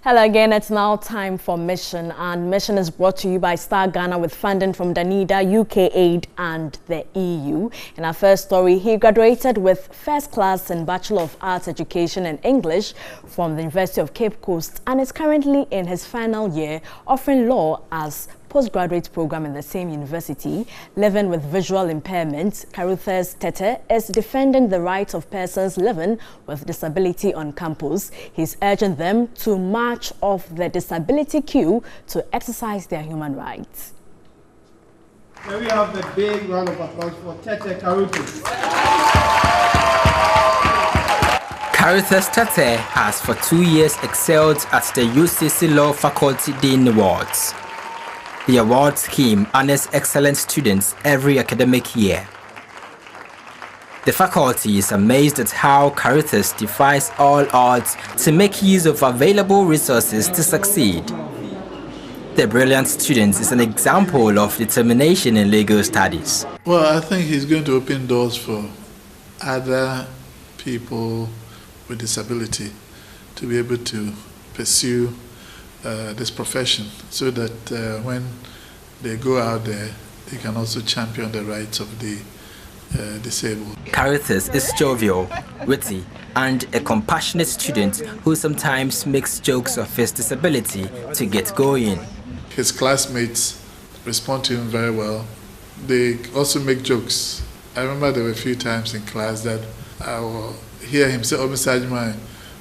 Hello again, it's now time for Mission, and Mission is brought to you by Star Ghana with funding from Danida, UK Aid and the EU. In our first story, he graduated with first class in Bachelor of Arts Education in English from the University of Cape Coast and is currently in his final year offering law as postgraduate program in the same university. Living with visual impairment, Carruthers Tete is defending the rights of persons living with disability on campus. He's urging them to march off the disability queue to exercise their human rights. Here we have the big round of applause for Tete Carruthers. Carruthers Tete has for 2 years excelled at the UCC Law Faculty Dean Awards. The award scheme honors excellent students every academic year. The faculty is amazed at how Carruthers defies all odds to make use of available resources to succeed. The brilliant student is an example of determination in legal studies. Well, I think he's going to open doors for other people with disability to be able to pursue this profession, so that when they go out there, they can also champion the rights of the disabled. Carruthers is jovial, witty, and a compassionate student who sometimes makes jokes of his disability to get going. His classmates respond to him very well. They also make jokes. I remember there were a few times in class that I will hear him say, "Oh, Mr. Ajimai,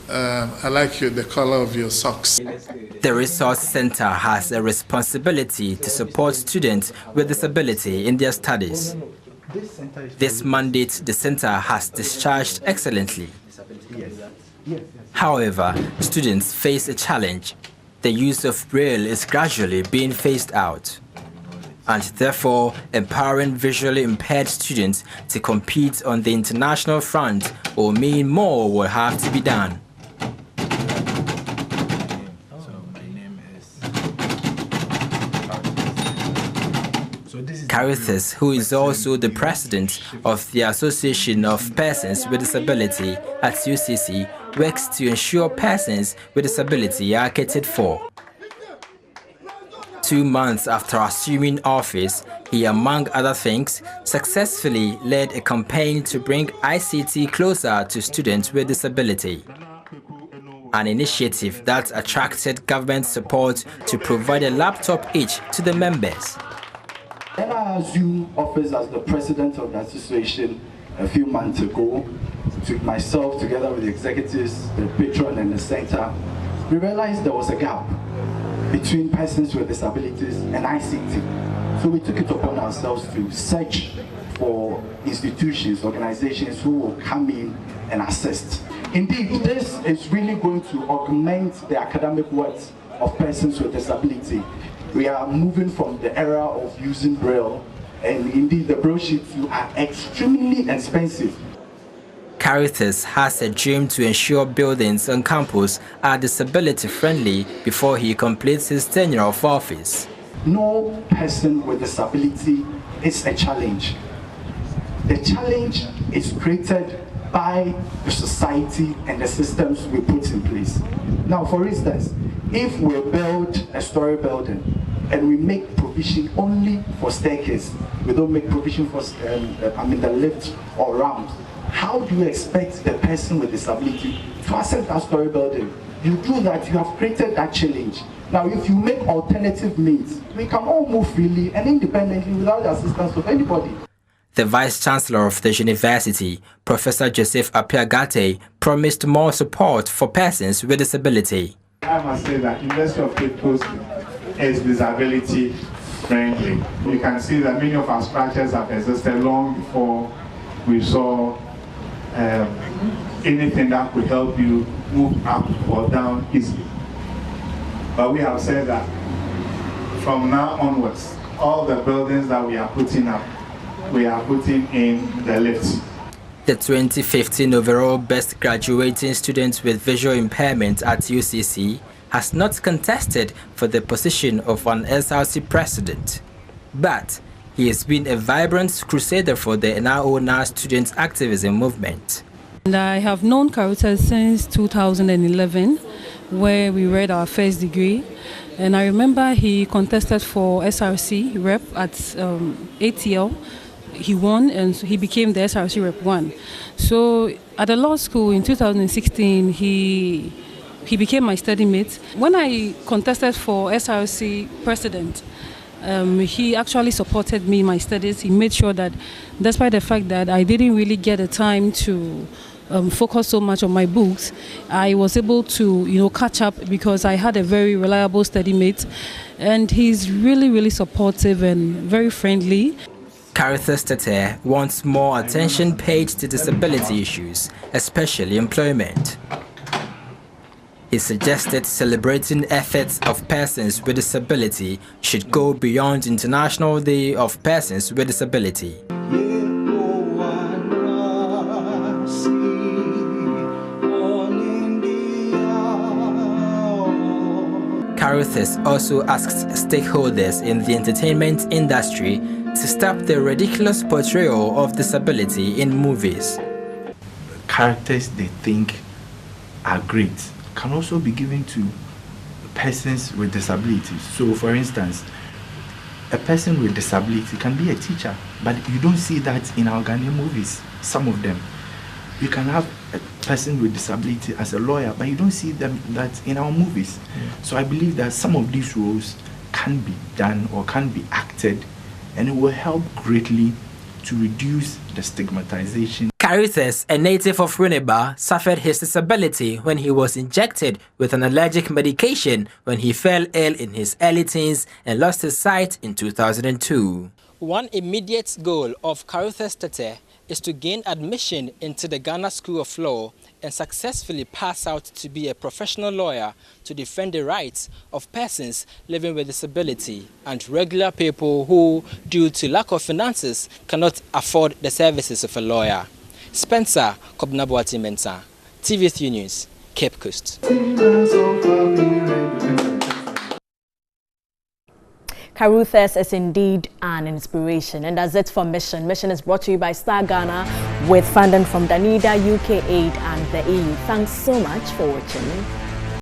I like the color of your socks." The Resource Center has a responsibility to support students with disability in their studies. This mandate the center has discharged excellently. However, students face a challenge. The use of Braille is gradually being phased out, and therefore empowering visually impaired students to compete on the international front will mean more will have to be done. Carruthers, who is also the president of the Association of Persons with Disability at UCC, works to ensure persons with disability are catered for. 2 months after assuming office, he, among other things, successfully led a campaign to bring ICT closer to students with disability. An initiative that attracted government support to provide a laptop each to the members. When I assumed office as the president of the association a few months ago, to myself together with the executives, the patron and the center, we realized there was a gap between persons with disabilities and ICT. So we took it upon ourselves to search for institutions, organizations who will come in and assist. Indeed, this is really going to augment the academic work of persons with disability. We are moving from the era of using Braille, and indeed the Braille sheets are extremely expensive. Carruthers has a dream to ensure buildings on campus are disability friendly before he completes his tenure of office. No person with disability is a challenge. The challenge is created by the society and the systems we put in place. Now, for instance, if we build a story building and we make provision only for staircase, we don't make provision for the lift or ramp, how do you expect the person with disability to access that story building? You do that, you have created that challenge. Now, if you make alternative means, we can all move freely and independently without the assistance of anybody. The Vice-Chancellor of the university, Professor Joseph Apiagate, promised more support for persons with disability. I must say that University of Cape Coast is disability friendly. You can see that many of our structures have existed long before we saw anything that could help you move up or down easily. But we have said that from now onwards, all the buildings that we are putting up, we are putting in the lifts. The 2015 overall best graduating student with visual impairment at UCC has not contested for the position of an SRC president, but he has been a vibrant crusader for the NAO student activism movement. And I have known Carruthers since 2011 where we read our first degree. And I remember he contested for SRC rep at ATL. He won and he became the SRC rep 1. So at the law school in 2016, he became my study mate. When I contested for SRC president, he actually supported me in my studies. He made sure that despite the fact that I didn't really get the time to focus so much on my books, I was able to, catch up because I had a very reliable study mate, and he's really, really supportive and very friendly. Carithus Tete wants more attention paid to disability issues, especially employment. He suggested celebrating efforts of persons with disability should go beyond International Day of Persons with Disability. Carithus also asked stakeholders in the entertainment industry to stop the ridiculous portrayal of disability in movies. Characters they think are great can also be given to persons with disabilities. So for instance, a person with disability can be a teacher, but you don't see that in our Ghanaian movies, some of them. You can have a person with disability as a lawyer, but you don't see that in our movies. So I believe that some of these roles can be done or can be acted, and it will help greatly to reduce the stigmatization. Carithus, a native of Winneba, suffered his disability when he was injected with an allergic medication when he fell ill in his early teens and lost his sight in 2002. One immediate goal of Carithus Tete is to gain admission into the Ghana School of Law and successfully pass out to be a professional lawyer to defend the rights of persons living with disability and regular people who, due to lack of finances, cannot afford the services of a lawyer. Spencer Kobnabuati Mensah, TV3 News, Cape Coast. Carithus is indeed an inspiration, and that's it for Mission. Mission is brought to you by Star Ghana with funding from Danida, UK Aid and the EU. Thanks so much for watching.